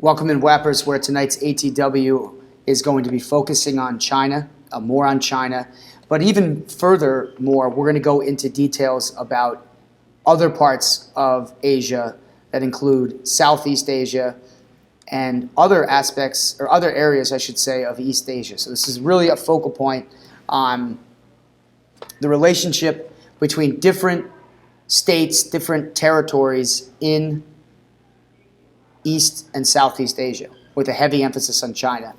Welcome in Whappers, where tonight's ATW is going to be focusing on China, more on China. But even furthermore, we're going to go into details about other parts of Asia that include Southeast Asia and other aspects, or other areas, I should say, of East Asia. So this is really a focal point on the relationship between different states, different territories in East and Southeast Asia, with a heavy emphasis on China.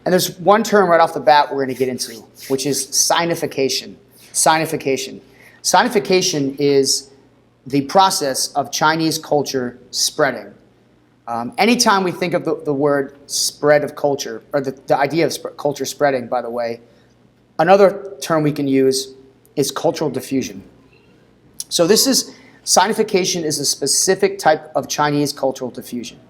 And there's one term right off the bat we're going to get into, which is Sinification. Sinification. Sinification is the process of Chinese culture spreading. Anytime we think of the word spread of culture, or the idea of culture spreading, by the way, another term we can use is cultural diffusion. So Sinification is a specific type of Chinese cultural diffusion.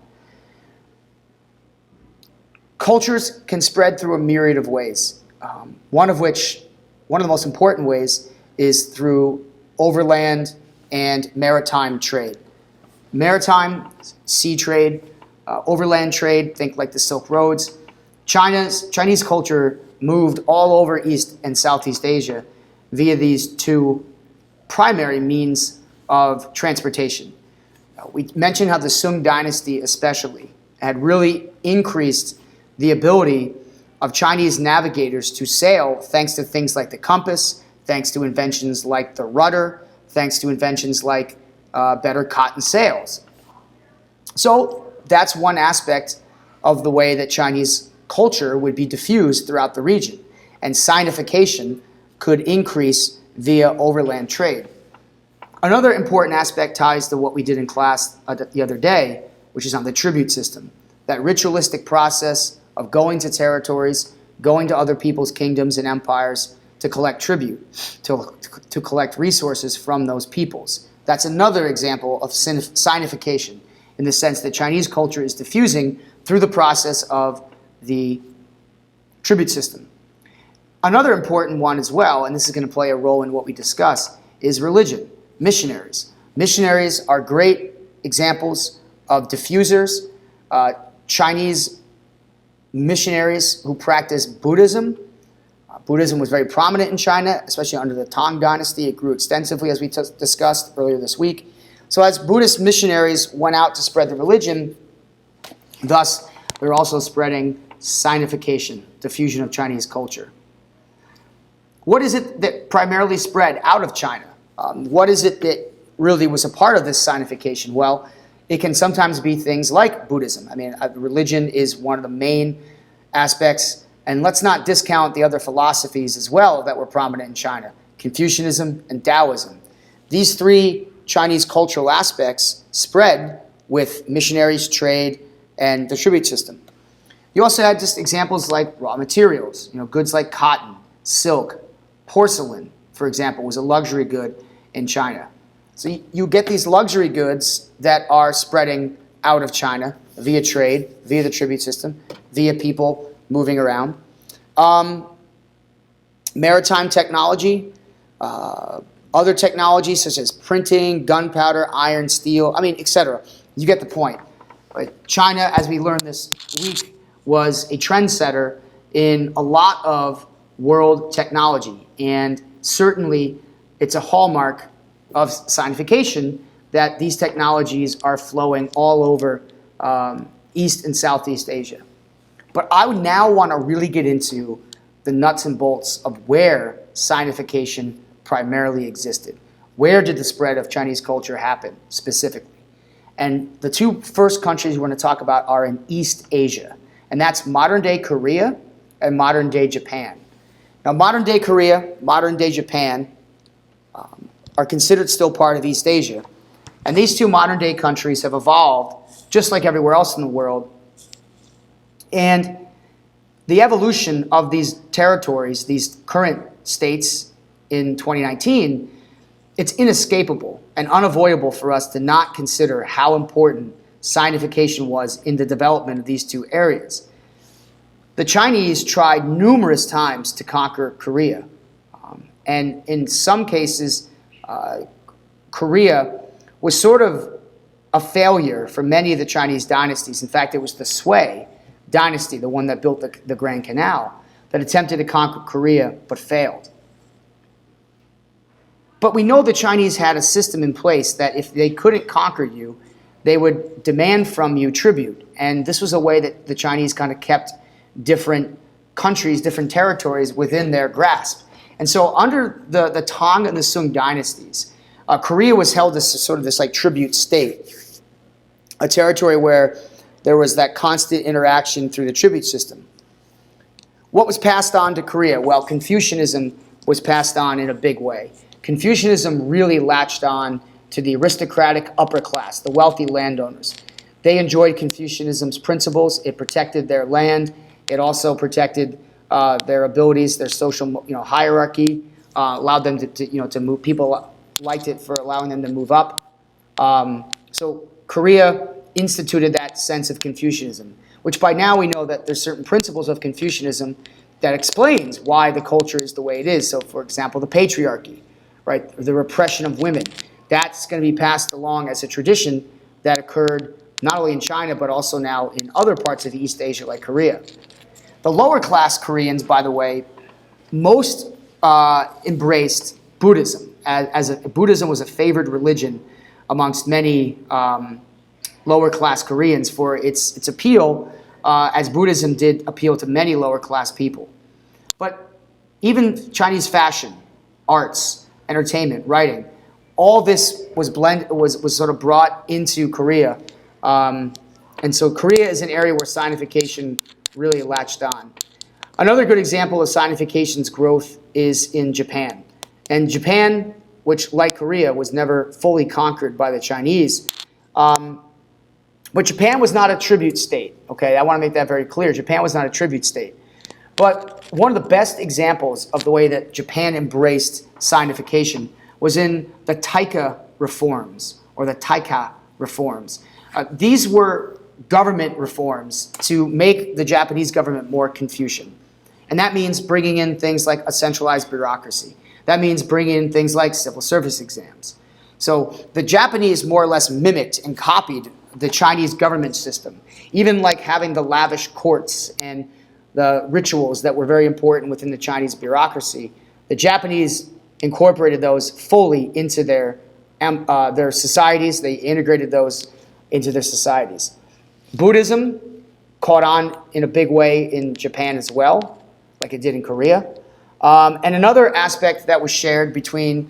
Cultures can spread through a myriad of ways, one of the most important ways is through overland and maritime trade. Maritime, sea trade, overland trade, think like the Silk Roads. Chinese culture moved all over East and Southeast Asia via these two primary means of transportation. We mentioned how the Sung dynasty especially had really increased the ability of Chinese navigators to sail thanks to things like the compass, thanks to inventions like the rudder, thanks to inventions like better cotton sails. So that's one aspect of the way that Chinese culture would be diffused throughout the region. And Sinification could increase via overland trade. Another important aspect ties to what we did in class the other day, which is on the tribute system. That ritualistic process of going to territories, going to other people's kingdoms and empires to collect tribute, to collect resources from those peoples. That's another example of Sinification, in the sense that Chinese culture is diffusing through the process of the tribute system. Another important one as well, and this is going to play a role in what we discuss, is religion. Missionaries. Missionaries are great examples of diffusers. Chinese missionaries who practice Buddhism. Buddhism was very prominent in China, especially under the Tang dynasty. It grew extensively, as we discussed earlier this week. So as Buddhist missionaries went out to spread the religion, thus they're also spreading Sinification, diffusion of Chinese culture. What is it that primarily spread out of China? What is it that really was a part of this Sinification? Well, it can sometimes be things like Buddhism. I mean, religion is one of the main aspects, and let's not discount the other philosophies as well that were prominent in China: Confucianism and Taoism. These three Chinese cultural aspects spread with missionaries, trade, and the tribute system. You also had just examples like raw materials, goods like cotton, silk, porcelain, for example, was a luxury good in China. So you get these luxury goods that are spreading out of China via trade, via the tribute system, via people moving around. Maritime technology, other technologies such as printing, gunpowder, iron, steel, etc. You get the point. China, as we learned this week, was a trendsetter in a lot of world technology, and certainly it's a hallmark of Sinification that these technologies are flowing all over East and Southeast Asia. But I would now want to really get into the nuts and bolts of where Sinification primarily existed. Where did the spread of Chinese culture happen specifically? And the two first countries we're going to talk about are in East Asia, and that's modern-day Korea and modern-day Japan. Now, modern-day Korea, modern-day Japan are considered still part of East Asia. And these two modern-day countries have evolved just like everywhere else in the world. And the evolution of these territories, these current states in 2019, it's inescapable and unavoidable for us to not consider how important Sinification was in the development of these two areas. The Chinese tried numerous times to conquer Korea. And in some cases, Korea was sort of a failure for many of the Chinese dynasties. In fact, it was the Sui dynasty, the one that built the Grand Canal, that attempted to conquer Korea but failed. But we know the Chinese had a system in place that if they couldn't conquer you, they would demand from you tribute. And this was a way that the Chinese kind of kept different countries, different territories within their grasp. And so under the Tang and the Sung dynasties, Korea was held as sort of this like tribute state, a territory where there was that constant interaction through the tribute system. What was passed on to Korea? Well, Confucianism was passed on in a big way. Confucianism really latched on to the aristocratic upper class, the wealthy landowners. They enjoyed Confucianism's principles. It protected their land. It also protected their abilities, their social hierarchy, allowed them to move. People liked it for allowing them to move up. So Korea instituted that sense of Confucianism, which by now we know that there's certain principles of Confucianism that explains why the culture is the way it is. So for example, the patriarchy, right? The repression of women. That's going to be passed along as a tradition that occurred not only in China, but also now in other parts of East Asia like Korea. The lower class Koreans, by the way, most embraced Buddhism. Buddhism was a favored religion amongst many lower class Koreans for its appeal, as Buddhism did appeal to many lower class people. But even Chinese fashion, arts, entertainment, writing, all this was sort of brought into Korea. And so Korea is an area where Sinification really latched on. Another good example of Sinification's growth is in Japan. And Japan, which like Korea, was never fully conquered by the Chinese. But Japan was not a tribute state. Okay, I want to make that very clear. Japan was not a tribute state. But one of the best examples of the way that Japan embraced Sinification was in the Taika reforms, or the Taika reforms. These were government reforms to make the Japanese government more Confucian. And that means bringing in things like a centralized bureaucracy. That means bringing in things like civil service exams. So the Japanese more or less mimicked and copied the Chinese government system, even like having the lavish courts and the rituals that were very important within the Chinese bureaucracy. The Japanese incorporated those fully into their societies. They integrated those into their societies. Buddhism caught on in a big way in Japan as well, like it did in Korea. And another aspect that was shared between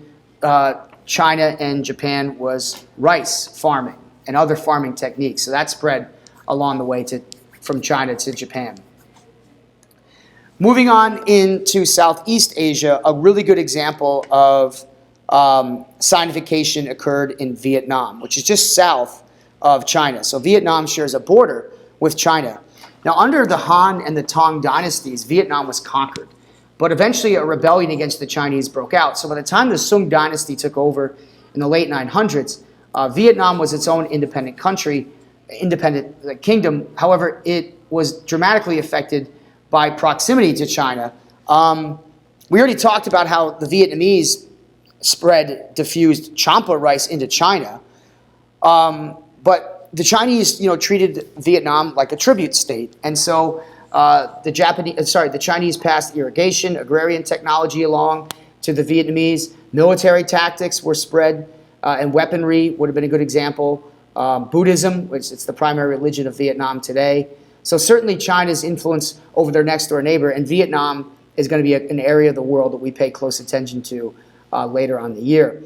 China and Japan was rice farming and other farming techniques. So that spread along the way from China to Japan. Moving on into Southeast Asia, a really good example of Sinification occurred in Vietnam, which is just south of China. So Vietnam shares a border with China. Now, under the Han and the Tang dynasties, Vietnam was conquered. But eventually a rebellion against the Chinese broke out. So by the time the Sung dynasty took over in the late 900s, Vietnam was its own independent country, independent kingdom. However, it was dramatically affected by proximity to China. We already talked about how the Vietnamese diffused champa rice into China. But the Chinese, treated Vietnam like a tribute state. And so the Chinese passed irrigation, agrarian technology along to the Vietnamese. Military tactics were spread, and weaponry would have been a good example. Buddhism, which is the primary religion of Vietnam today. So certainly China's influence over their next door neighbor, and Vietnam is going to be an area of the world that we pay close attention to later on the year.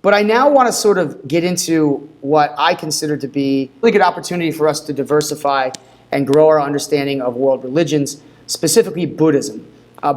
But I now want to sort of get into what I consider to be a really good opportunity for us to diversify and grow our understanding of world religions, specifically Buddhism.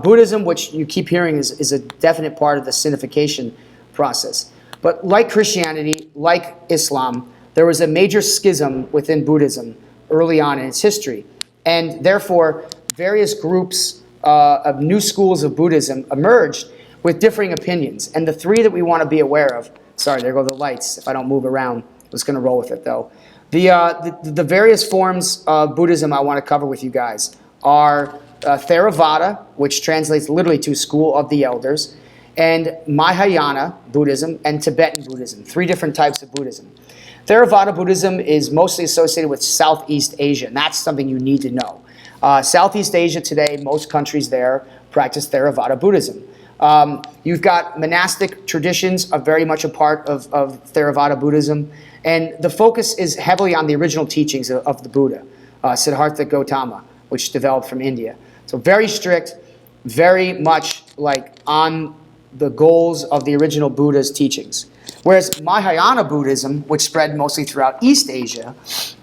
Buddhism, which you keep hearing is a definite part of the Sinification process. But like Christianity, like Islam, there was a major schism within Buddhism early on in its history. And therefore, various groups of new schools of Buddhism emerged with differing opinions. And the three that we want to be aware of, sorry, there go the lights. If I don't move around, I'm just going to roll with it, though. The various forms of Buddhism I want to cover with you guys are Theravada, which translates literally to School of the Elders, and Mahayana Buddhism and Tibetan Buddhism, three different types of Buddhism. Theravada Buddhism is mostly associated with Southeast Asia, and that's something you need to know. Southeast Asia today, most countries there practice Theravada Buddhism. You've got monastic traditions are very much a part of Theravada Buddhism, and the focus is heavily on the original teachings of the Buddha, Siddhartha Gautama, which developed from India. So very strict, very much like on the goals of the original Buddha's teachings. Whereas Mahayana Buddhism, which spread mostly throughout East Asia,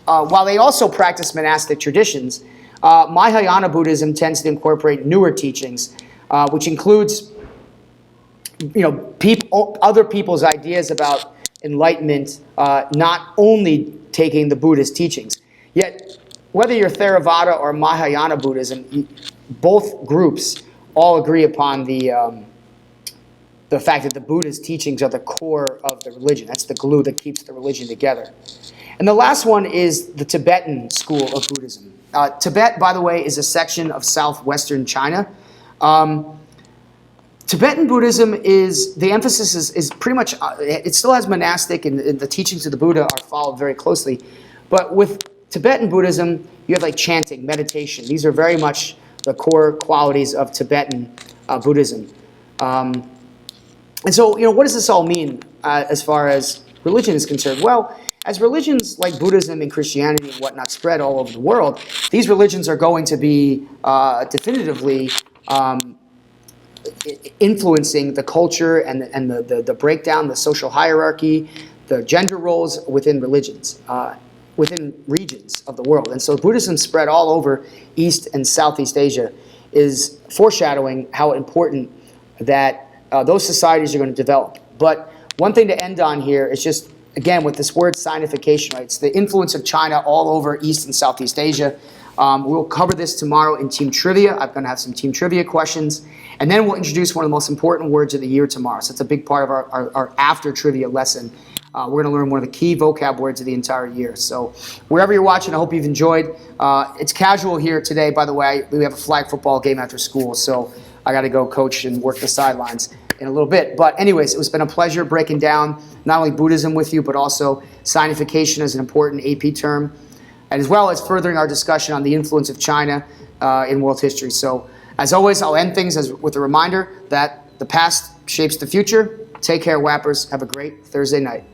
while they also practice monastic traditions, Mahayana Buddhism tends to incorporate newer teachings, which includes, other people's ideas about enlightenment, not only taking the Buddhist teachings. Yet, whether you're Theravada or Mahayana Buddhism, both groups all agree upon the fact that the Buddha's teachings are the core of the religion. That's the glue that keeps the religion together. And the last one is the Tibetan school of Buddhism. Tibet, by the way, is a section of southwestern China. Tibetan Buddhism the emphasis is pretty much, it still has monastic, and the teachings of the Buddha are followed very closely. But with Tibetan Buddhism, you have like chanting, meditation. These are very much the core qualities of Tibetan Buddhism. And so, what does this all mean as far as religion is concerned? Well, as religions like Buddhism and Christianity and whatnot spread all over the world, these religions are going to be definitively influencing the culture and the breakdown, the social hierarchy, the gender roles within religions, within regions of the world. And so Buddhism spread all over East and Southeast Asia is foreshadowing how important that those societies are going to develop. But one thing to end on here is just, again, with this word Sinification, right? It's the influence of China all over East and Southeast Asia. We'll cover this tomorrow in Team Trivia. I'm going to have some Team Trivia questions. And then we'll introduce one of the most important words of the year tomorrow. So it's a big part of our after trivia lesson. We're going to learn one of the key vocab words of the entire year. So wherever you're watching, I hope you've enjoyed. It's casual here today, by the way. We have a flag football game after school, so I got to go coach and work the sidelines in a little bit. But anyways, it's been a pleasure breaking down not only Buddhism with you, but also Sinification as an important AP term, and as well as furthering our discussion on the influence of China in world history. So as always, I'll end things with a reminder that the past shapes the future. Take care, Whappers. Have a great Thursday night.